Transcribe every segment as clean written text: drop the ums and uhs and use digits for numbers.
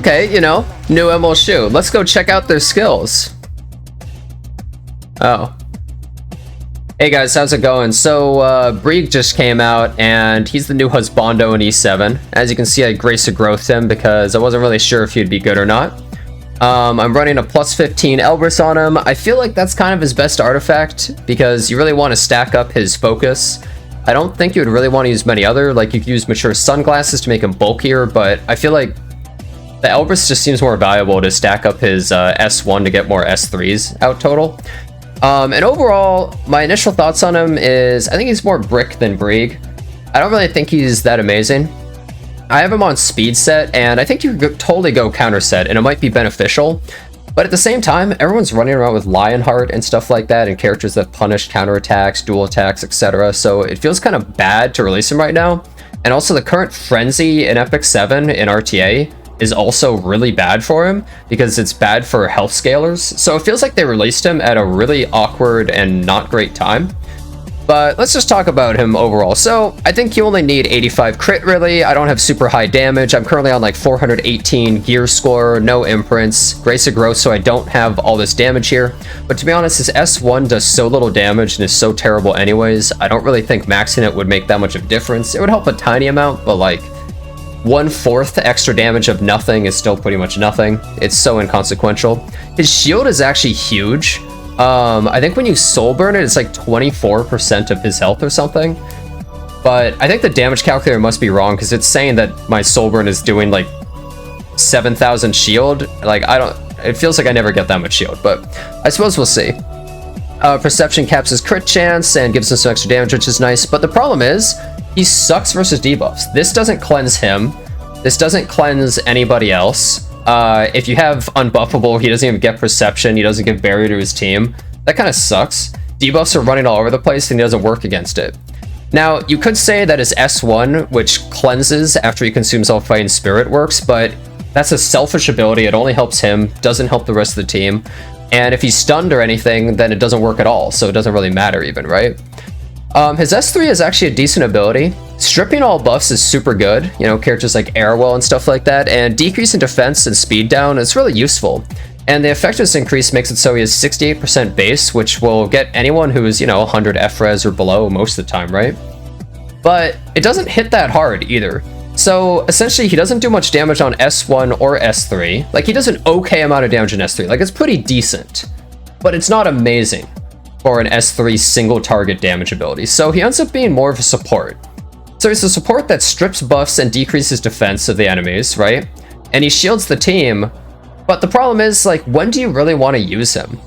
Okay, you know, new ML shoe. Let's go check out their skills. Oh. Hey guys, how's it going? So, Brieg just came out, and he's the new Husbando in E7. As you can see, I Grace of Growth him because I wasn't really sure if he'd be good or not. I'm running a plus 15 Elbrus on him. I feel like that's kind of his best artifact, because you really want to stack up his focus. I don't think you would really want to use many other, like you could use mature sunglasses to make him bulkier, but I feel like the Elbrus just seems more valuable to stack up his S1 to get more S3s out total. And overall, my initial thoughts on him is I think he's more brick than Brieg. I don't really think he's that amazing. I have him on speed set, and I think you could totally go counter set, and it might be beneficial. But at the same time, everyone's running around with Lionheart and stuff like that, and characters that punish counterattacks, dual attacks, etc. So it feels kind of bad to release him right now. And also the current Frenzy in Epic 7 in RTA is also really bad for him because it's bad for health scalers. So it feels like they released him at a really awkward and not great time. But let's just talk about him overall. So I think you only need 85 crit really. I don't have super high damage. I'm currently on like 418 gear score, no imprints, Grace of Growth, so I don't have all this damage here. But to be honest, his S1 does so little damage and is so terrible anyways. I don't really think maxing it would make that much of a difference. It would help a tiny amount, but like 1/4 extra damage of nothing is still pretty much nothing. It's so inconsequential. His shield is actually huge. I think when you soul burn it, it's like 24% of his health or something. But I think the damage calculator must be wrong because it's saying that my soul burn is doing like 7,000 shield. Like, it feels like I never get that much shield, but I suppose we'll see. Perception caps his crit chance and gives him some extra damage, which is nice. But the problem is, he sucks versus debuffs. This doesn't cleanse him. This doesn't cleanse anybody else. If you have unbuffable, he doesn't even get perception. He doesn't give barrier to his team. That kind of sucks. Debuffs are running all over the place and he doesn't work against it. Now, you could say that his S1, which cleanses after he consumes all fighting spirit, works, but that's a selfish ability. It only helps him, doesn't help the rest of the team. And if he's stunned or anything, then it doesn't work at all. So it doesn't really matter even, right? His S3 is actually a decent ability. Stripping all buffs is super good, you know, characters like Airwell and stuff like that, and decreasing defense and speed down is really useful. And the effectiveness increase makes it so he has 68% base, which will get anyone who is, you know, 100 FRES or below most of the time, right? But it doesn't hit that hard either. So essentially he doesn't do much damage on S1 or S3. Like, he does an okay amount of damage in S3. Like, it's pretty decent, but it's not amazing for an S3 single target damage ability. So he ends up being more of a support. So he's a support that strips buffs and decreases defense of the enemies, right? And he shields the team, but the problem is, like, when do you really want to use him?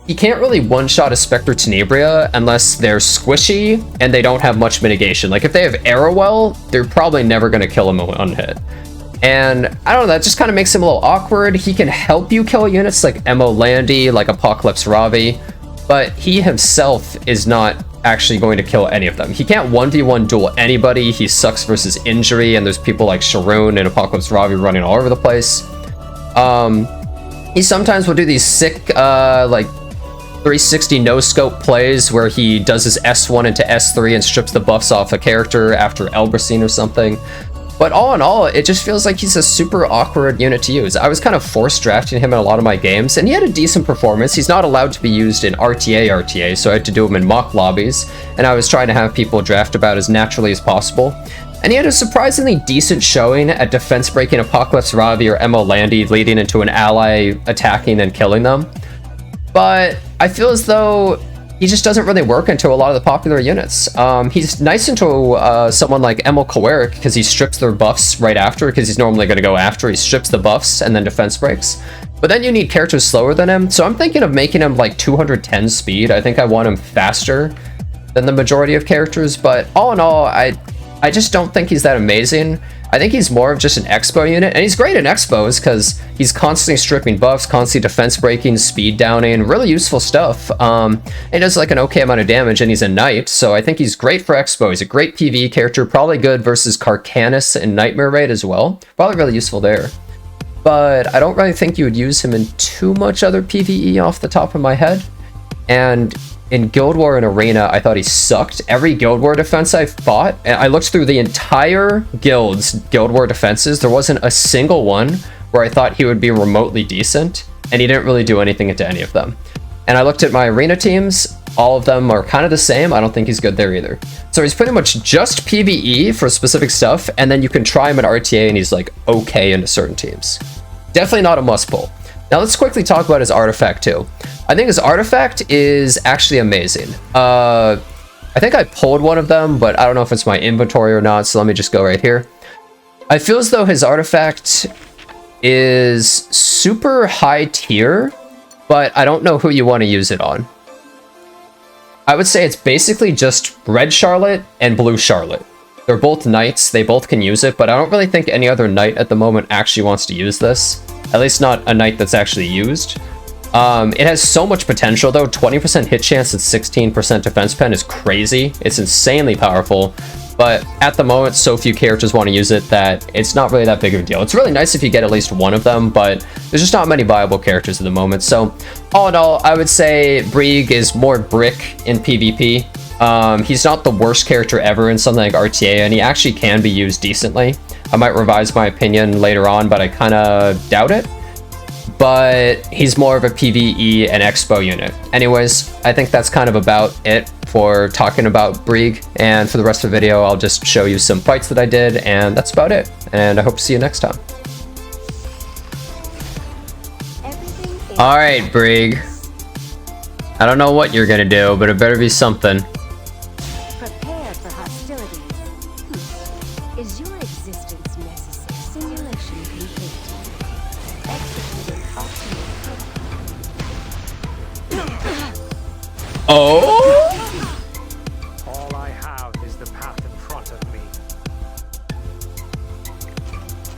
He can't really one-shot a Spectre Tenebria unless they're squishy and they don't have much mitigation. Like, if they have Arrowwell, they're probably never going to kill him on hit. And I don't know, that just kind of makes him a little awkward. He can help you kill units like Emo Landy, like Apocalypse Ravi, but he himself is not actually going to kill any of them. He can't 1v1 duel anybody. He sucks versus injury, and there's people like Sharoon and Apocalypse Ravi running all over the place. He sometimes will do these sick, like, 360 no-scope plays where he does his S1 into S3 and strips the buffs off a character after Elbrusine or something. But all in all, it just feels like he's a super awkward unit to use. I was kind of forced drafting him in a lot of my games, and he had a decent performance. He's not allowed to be used in RTA, so I had to do him in mock lobbies, and I was trying to have people draft about as naturally as possible. And he had a surprisingly decent showing at defense breaking Apocalypse Ravi or Emo Landy, leading into an ally attacking and killing them. But I feel as though he just doesn't really work into a lot of the popular units. He's nice into someone like Emil Kowarik because he strips their buffs right after, because he's normally going to go after. He strips the buffs and then defense breaks. But then you need characters slower than him, so I'm thinking of making him like 210 speed. I think I want him faster than the majority of characters, but all in all, I just don't think he's that amazing. I think he's more of just an expo unit, and he's great in expos because he's constantly stripping buffs, constantly defense breaking, speed downing, really useful stuff. He does like an okay amount of damage, and he's a knight, so I think he's great for expo. He's a great PvE character, probably good versus Carcanus and Nightmare Raid as well. Probably really useful there. But I don't really think you would use him in too much other PvE off the top of my head. And in Guild War and Arena, I thought he sucked. Every Guild War defense I fought, and I looked through the entire guild's Guild War defenses, there wasn't a single one where I thought he would be remotely decent, and he didn't really do anything into any of them. And I looked at my arena teams, all of them are kind of the same. I don't think he's good there either. So he's pretty much just PvE for specific stuff, and then you can try him at RTA and he's like okay into certain teams. Definitely not a must pull. Now let's quickly talk about his artifact too. I think his artifact is actually amazing. I think I pulled one of them, but I don't know if it's my inventory or not, so let me just go right here. I feel as though his artifact is super high tier, but I don't know who you want to use it on. I would say it's basically just red Charlotte and blue Charlotte. They're both knights, they both can use it, but I don't really think any other knight at the moment actually wants to use this. At least not a knight that's actually used. It has so much potential though. 20% hit chance and 16% defense pen is crazy. It's insanely powerful, but at the moment so few characters want to use it that it's not really that big of a deal. It's really nice if you get at least one of them, but there's just not many viable characters at the moment. So all in all, I would say Brieg is more brick in PvP. He's not the worst character ever in something like RTA, and he actually can be used decently. I might revise my opinion later on, but I kind of doubt it. But he's more of a PvE and expo unit. Anyways, I think that's kind of about it for talking about Brieg, and for the rest of the video I'll just show you some fights that I did, and that's about it, and I hope to see you next time. Alright, Brieg. I don't know what you're gonna do, but it better be something. Prepare for hostilities. Is your existence necessary? Simulation complete. Executing optimal. Oh! All I have is the path in front of me.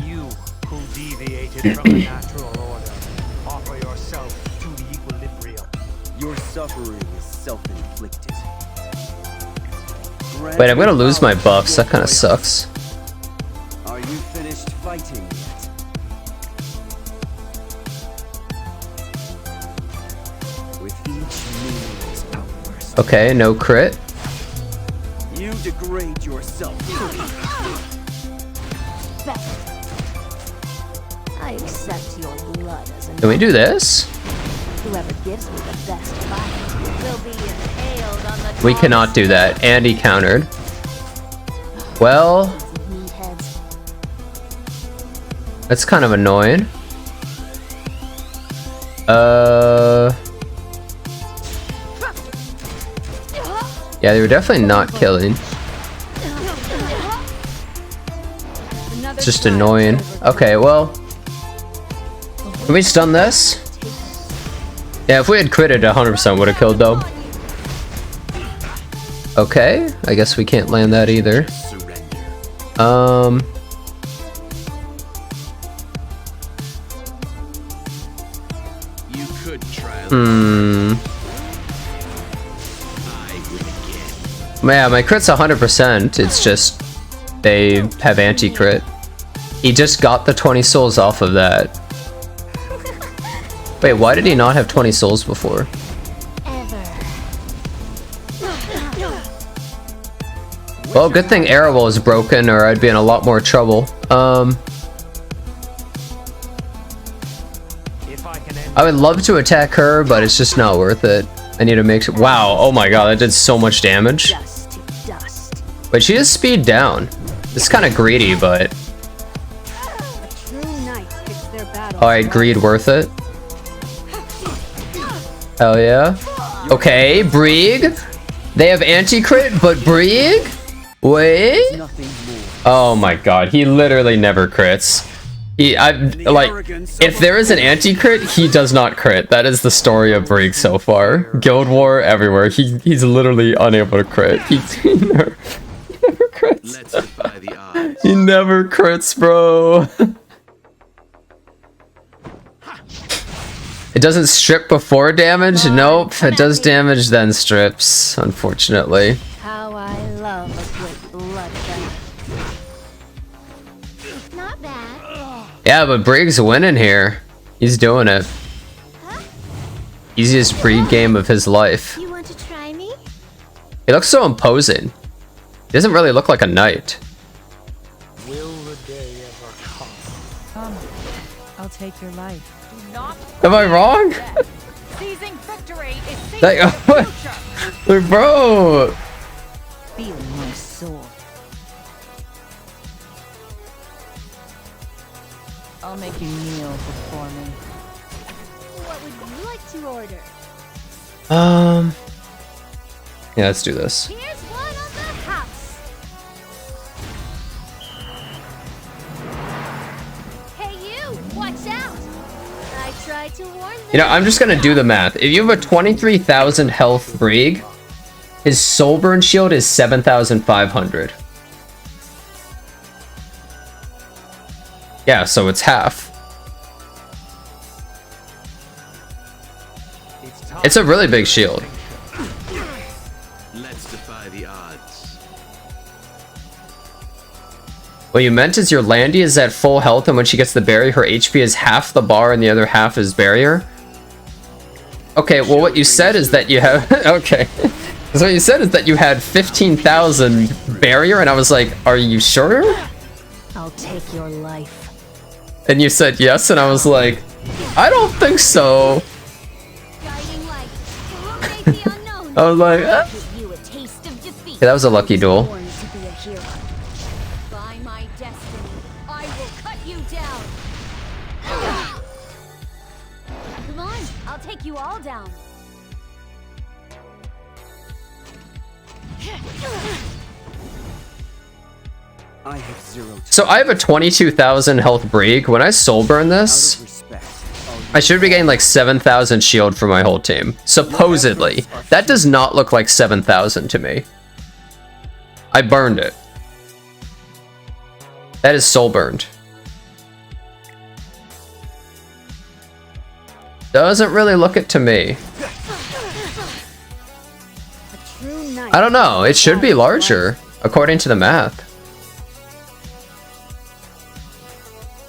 You who deviated from the natural order, offer yourself to the equilibrium. Your suffering is self-inflicted. Wait, I'm gonna lose my buffs. That kind of sucks. Are you finished fighting yet? With each meaningless outburst, Okay, no crit. you degrade yourself. I accept your blood as an Can we do this? Whoever gives me the best fight will be impaled on the We cannot do that. And he countered. Well, meatheads. that's kind of annoying. Yeah, they were definitely not killing. It's just annoying. Okay, well, can we stun this? Yeah, if we had critted, 100% would have killed though. Okay, I guess we can't land that either. You could try. Yeah, my crit's 100%. It's just they have anti-crit. He just got the 20 souls off of that. Wait, why did he not have 20 souls before? Well, good thing Arrow is broken, or I'd be in a lot more trouble. If I can end I would love to attack her, but it's just not worth it. I need to make sure. Wow, oh my god, that did so much damage. Dust to dust. Wait, she is speed down. It's kind of greedy, but... A true knight picks their battle. Alright, greed worth it. Hell yeah. Okay, Brieg. They have anti-crit, but Brieg? Wait. Nothing more. Oh my god, he literally never crits. If there is an anti-crit, he does not crit. That is the story of Brieg so far. Guild War everywhere. He's literally unable to crit. He never crits. Let's defy the odds. He never crits, bro. It doesn't strip before damage? Nope. It does damage then strips, unfortunately. How I love a good bloodbath. Not bad. Yeah, but Brieg's winning here. He's doing it. Easiest Brieg game of his life. You want to try me? He looks so imposing. He doesn't really look like a knight. will the day ever come? I'll take your life. Do not Am I wrong? seizing victory is seizing Like, the future. like, bro. Feel my sword. I'll make you kneel before me. What would you like to order? Yeah, let's do this. Here's one on the house. Hey you, watch out. I tried to warn them. You know, I'm just gonna do the math. If you have a 23,000 health Brieg, his soul burn shield is 7,500. Yeah, so it's half. It's a really big shield. Let's defy the odds. What you meant is your Landy is at full health, and when she gets the barrier, her HP is half the bar and the other half is barrier? Okay, well what you said is that you have... okay. So what you said is that you had 15,000 barrier, and I was like, are you sure? I'll take your life. And you said yes, and I was like, I don't think so. Guiding light. Illuminate the unknown. I was like, Give you a taste of defeat. Okay, that was a lucky duel. Born to be a hero. By my destiny, I will cut you down. Come on, I'll take you all down. I have zero So I have a 22,000 health Brieg. When I soul burn out of this, respect. I should be getting like 7,000 shield for my whole team. Supposedly. That does not look like 7,000 to me. I burned it. That is soul burned. Doesn't really look it to me. A true knight. I don't know. It should be larger, according to the math.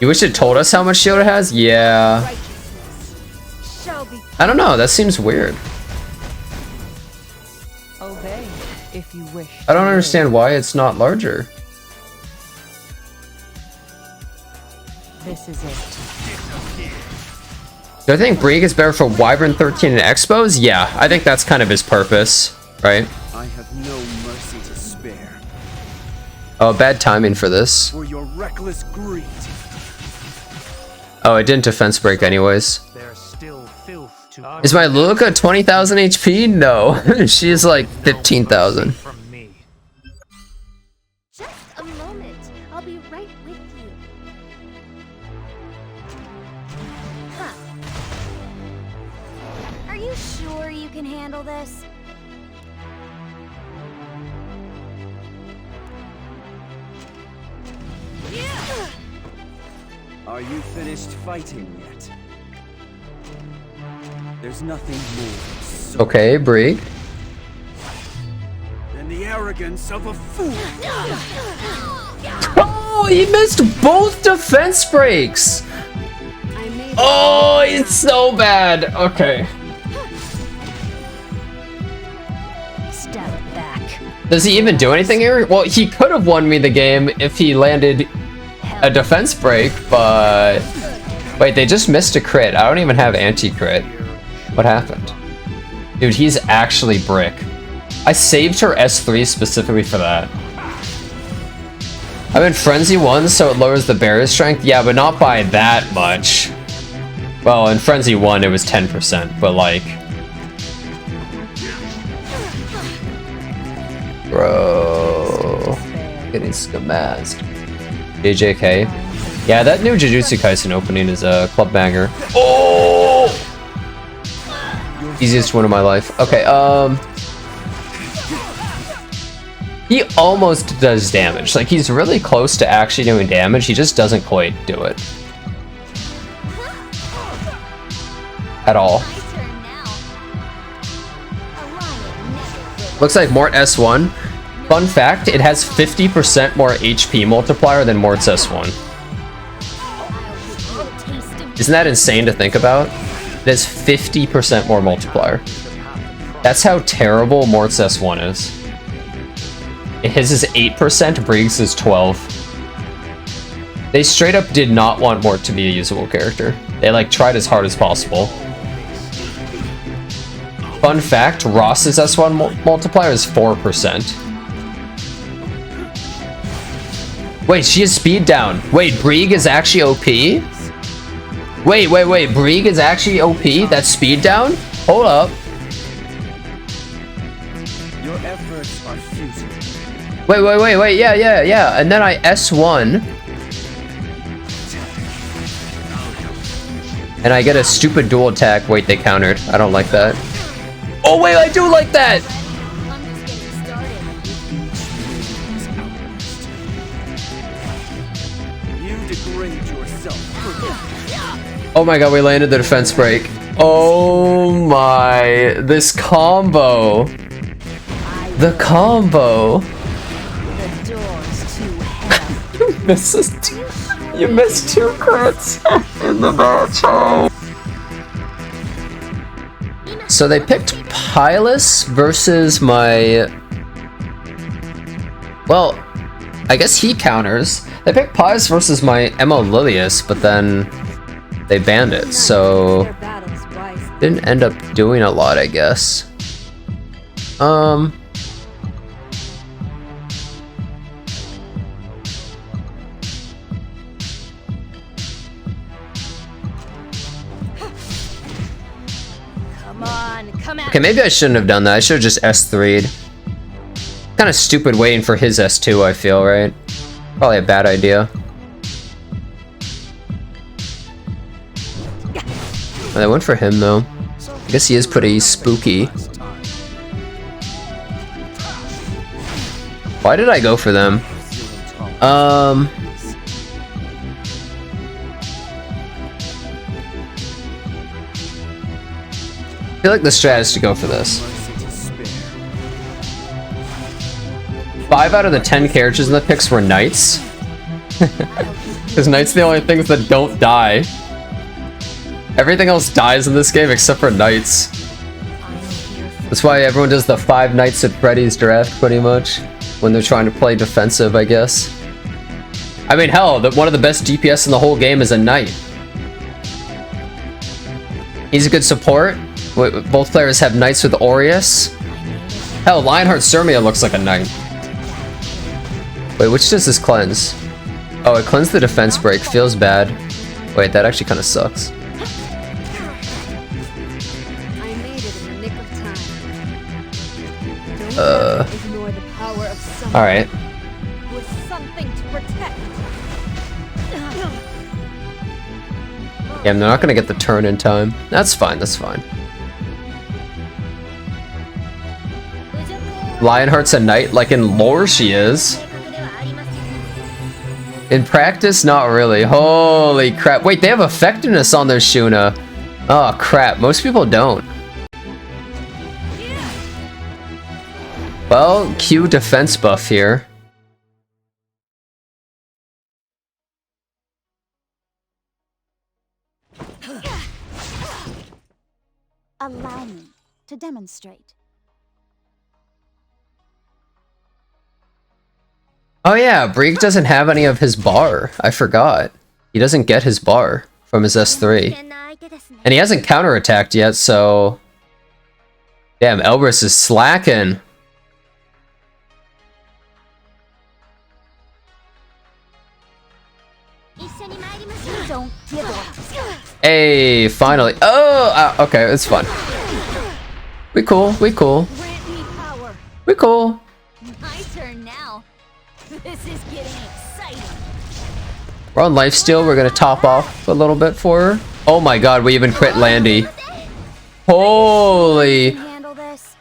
You wish it told us how much shield it has? Yeah. Righteousness shall be I don't know. That seems weird. Obey if you wish. I don't to understand why it's not larger. live. This is it. Do I think Brieg is better for Wyvern 13 and Expos? Yeah, I think that's kind of his purpose, right? I have no mercy to spare. Oh, bad timing for this. For your reckless greed. Oh, it didn't defense break anyways. There's still filth to Is my Luca 20,000 HP? No, she's like 15,000. from me. just a moment. I'll be right with you. Huh. Are you sure you can handle this? Yeah. Are you finished fighting yet? There's nothing more so Okay, Brieg. than the arrogance of a fool. Oh, he missed both defense breaks. I made Oh, it's so bad. Okay. step back. Does he even do anything here? Well, he could have won me the game if he landed a defense break, but... Wait, they just missed a crit. I don't even have anti-crit. What happened? Dude, he's actually brick. I saved her S3 specifically for that. I'm in Frenzy 1, so it lowers the barrier strength. Yeah, but not by that much. Well, in Frenzy 1, it was 10%, but like... Bro... Getting skamazzed. JJK. Yeah, that new Jujutsu Kaisen opening is a club banger. Oh! Easiest win of my life. Okay, he almost does damage. Like, he's really close to actually doing damage. He just doesn't quite do it. At all. My turn now. A lion never will. Looks like Mort S1. Fun fact, it has 50% more HP multiplier than Mort's S1. I'll give you a taste of Isn't that insane to think about? It has 50% more multiplier. That's how terrible Mort's S1 is. His is 8%, Brieg's is 12. They straight up did not want Mort to be a usable character. They like tried as hard as possible. Fun fact, Ross's S1 multiplier is 4%. Wait, she has speed down. Wait, Brieg is actually OP? Wait, Brieg is actually OP? That's speed down? Hold up. Your efforts are futile. Wait, yeah. And then I S1. And I get a stupid dual attack. Wait, they countered. I don't like that. Oh wait, I do like that! I'm just getting started. You degrade yourself. Oh my god, we landed the defense break. Oh my, this combo. The combo. The door's too heavy. You missed two crits in the match. So they picked Pylus versus my... Well, I guess he counters. They picked Pylus versus my Emma Lilias, but then they banned it, so... Didn't end up doing a lot, I guess. Okay, maybe I shouldn't have done that. I should have just S3'd. Kind of stupid waiting for his S2, I feel, right? Probably a bad idea. Oh, they went for him, though. I guess he is pretty spooky. Why did I go for them? I feel like the strat is to go for this. 5 out of the 10 characters in the picks were knights. Because knights are the only things that don't die. Everything else dies in this game except for knights. That's why everyone does the 5 Knights at Freddy's draft, pretty much. When they're trying to play defensive, I guess. I mean, hell, one of the best DPS in the whole game is a knight. He's a good support. Both players have knights with Aureus. Hell, Lionheart Surmia looks like a knight. Wait, which does this cleanse? Oh, it cleansed the defense break. Feels bad. Wait, that actually kind of sucks. I made it in the nick of time. Don't ignore the power of someone Alright. with something to protect. Yeah, they're not gonna get the turn in time. That's fine, that's fine. Lionheart's a knight, like in lore she is. In practice, not really. Holy crap. Wait, they have effectiveness on their Shuna. Oh crap, most people don't. Well, Q defense buff here. Allow me to demonstrate. Oh yeah, Brieg doesn't have any of his bar. I forgot. He doesn't get his bar from his S3. And he hasn't counterattacked yet, so... Damn, Elbrus is slacking. Don't give up. Hey, finally. Oh, okay, it's fun. We cool, we cool. Grant me power. We cool. My turn now. This is getting exciting. We're on lifesteal. We're gonna top off a little bit for her. Oh my god, we even crit Landy. Holy. Handle this.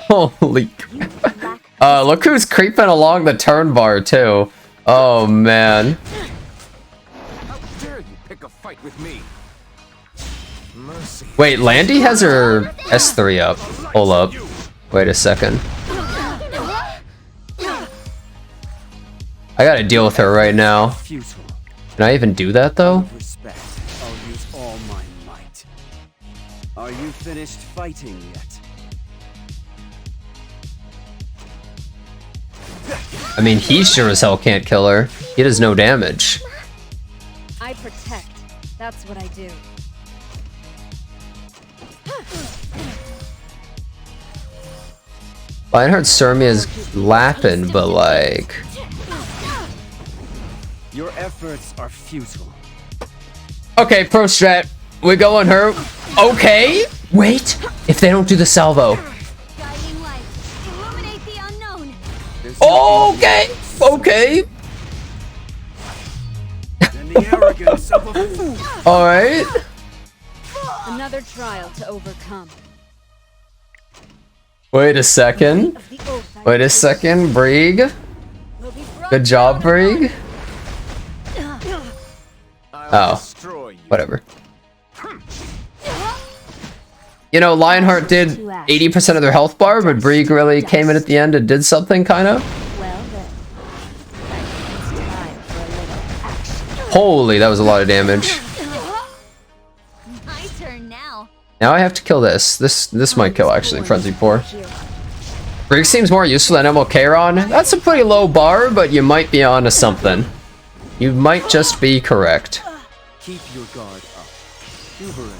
Holy crap. Look who's creeping along the turn bar too. Oh man. How dare you pick a fight with me? Mercy. Wait, Landy has her S3 up. Hold up. Wait a second. I gotta deal with her right now. Futile. Can I even do that though? Respect. I'll use all my might. Are you finished fighting yet? I mean, he sure as hell can't kill her. He does no damage. I protect. That's what I do. Lionheart Surmi is lapping, but like... Your efforts are futile. Okay, pro strat. We go on her. Okay. Wait. If they don't do the salvo. Guiding light. Illuminate the unknown. Okay. Okay. And the arrogance of a fool. All right. Another trial to overcome. Wait a second. Of the oath I Wait a second, Brieg. will be brought Good job, Brieg. I'll Oh. destroy you. Whatever. You know, Lionheart did 80% of their health bar, but Brieg really came in at the end and did something, kind of. Well then. It's time for a little action. Holy, that was a lot of damage. My turn now. Now I have to kill this. This might kill, actually, Frenzy Pour. Brieg seems more useful than MLK-Ron. That's a pretty low bar, but you might be onto something. You might just be correct. Keep your guard up. Hubris